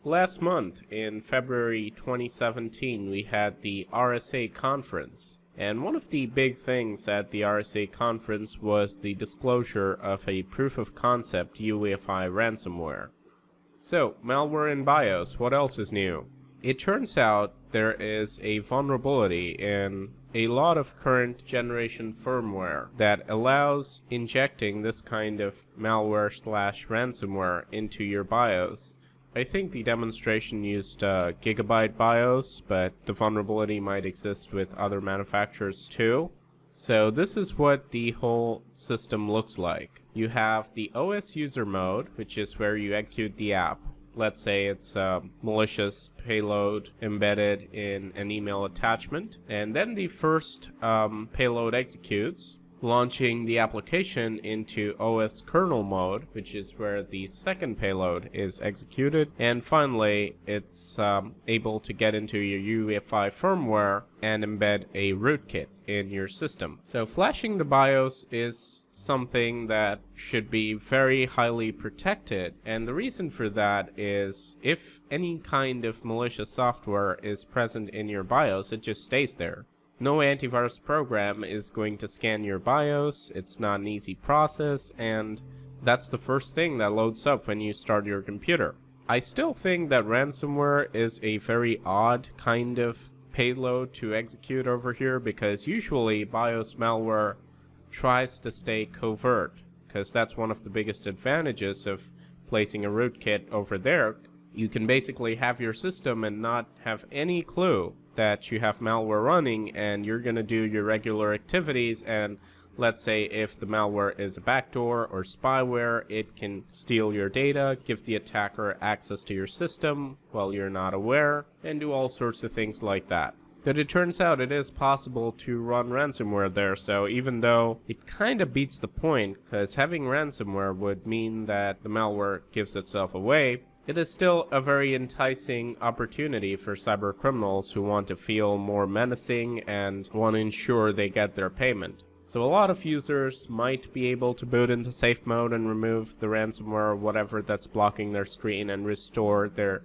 Last month, in February 2017, we had the RSA conference. And one of the big things at the RSA conference was the disclosure of a proof of concept UEFI ransomware. So, malware in BIOS, what else is new? It turns out there is a vulnerability in a lot of current generation firmware that allows injecting this kind of malware/ransomware into your BIOS. I think the demonstration used Gigabyte BIOS, but the vulnerability might exist with other manufacturers too. So this is what the whole system looks like. You have the OS user mode, which is where you execute the app. Let's say it's a malicious payload embedded in an email attachment. And then the first payload executes, launching the application into OS kernel mode, which is where the second payload is executed. And finally, it's able to get into your UEFI firmware and embed a rootkit in your system. So flashing the BIOS is something that should be very highly protected. And the reason for that is if any kind of malicious software is present in your BIOS, it just stays there. No antivirus program is going to scan your BIOS. It's not an easy process, and that's the first thing that loads up when you start your computer. I still think that ransomware is a very odd kind of payload to execute over here, because usually BIOS malware tries to stay covert, because that's one of the biggest advantages of placing a rootkit over there. You can basically have your system and not have any clue that you have malware running, and you're going to do your regular activities, and let's say if the malware is a backdoor or spyware, it can steal your data, give the attacker access to your system while you're not aware, and do all sorts of things like that. But it turns out it is possible to run ransomware there, so even though it kind of beats the point, because having ransomware would mean that the malware gives itself away, it is still a very enticing opportunity for cyber criminals who want to feel more menacing and want to ensure they get their payment. So a lot of users might be able to boot into safe mode and remove the ransomware or whatever that's blocking their screen and restore their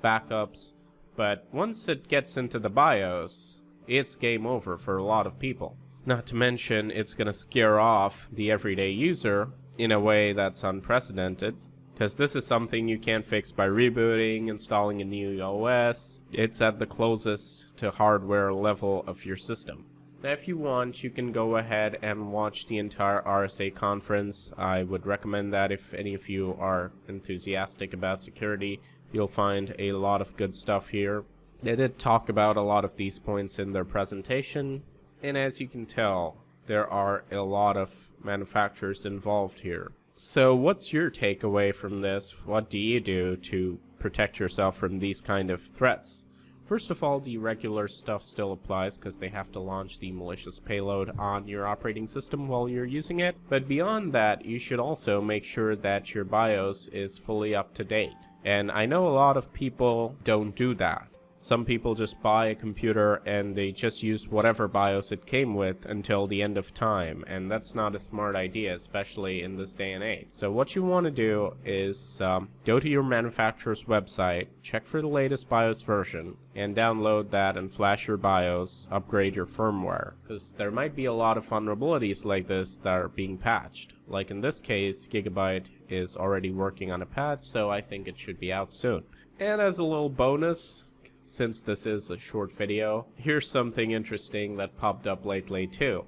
backups. But once it gets into the BIOS, it's game over for a lot of people. Not to mention, it's going to scare off the everyday user in a way that's unprecedented, because this is something you can't fix by rebooting, installing a new OS. It's at the closest to hardware level of your system. Now, if you want, you can go ahead and watch the entire RSA conference. I would recommend that if any of you are enthusiastic about security. You'll find a lot of good stuff here. They did talk about a lot of these points in their presentation, and as you can tell, there are a lot of manufacturers involved here. So what's your takeaway from this? What do you do to protect yourself from these kind of threats? First of all, the regular stuff still applies because they have to launch the malicious payload on your operating system while you're using it. But beyond that, you should also make sure that your BIOS is fully up to date. And I know a lot of people don't do that. Some people just buy a computer and they just use whatever BIOS it came with until the end of time, and that's not a smart idea, especially in this day and age. So what you want to do is go to your manufacturer's website, check for the latest BIOS version, and download that and flash your BIOS, upgrade your firmware, because there might be a lot of vulnerabilities like this that are being patched. Like in this case, Gigabyte is already working on a patch, so I think it should be out soon. And as a little bonus, since this is a short video, here's something interesting that popped up lately too.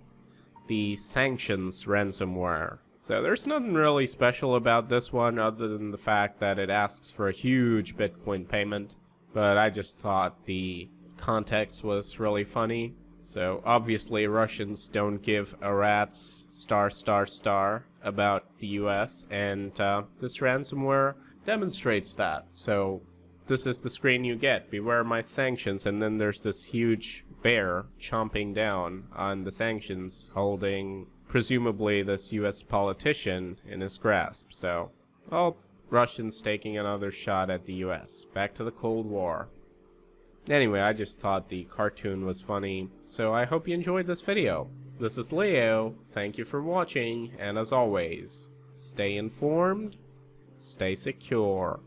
The sanctions ransomware. So there's nothing really special about this one other than the fact that it asks for a huge Bitcoin payment, but I just thought the context was really funny. So obviously Russians don't give a rat's *** about the US, and this ransomware demonstrates that. So this is the screen you get. Beware my sanctions, and then there's this huge bear chomping down on the sanctions, holding presumably this US politician in his grasp. So, all Russians taking another shot at the US. Back to the Cold War. Anyway, I just thought the cartoon was funny, so I hope you enjoyed this video. This is Leo, thank you for watching, and as always, stay informed, stay secure.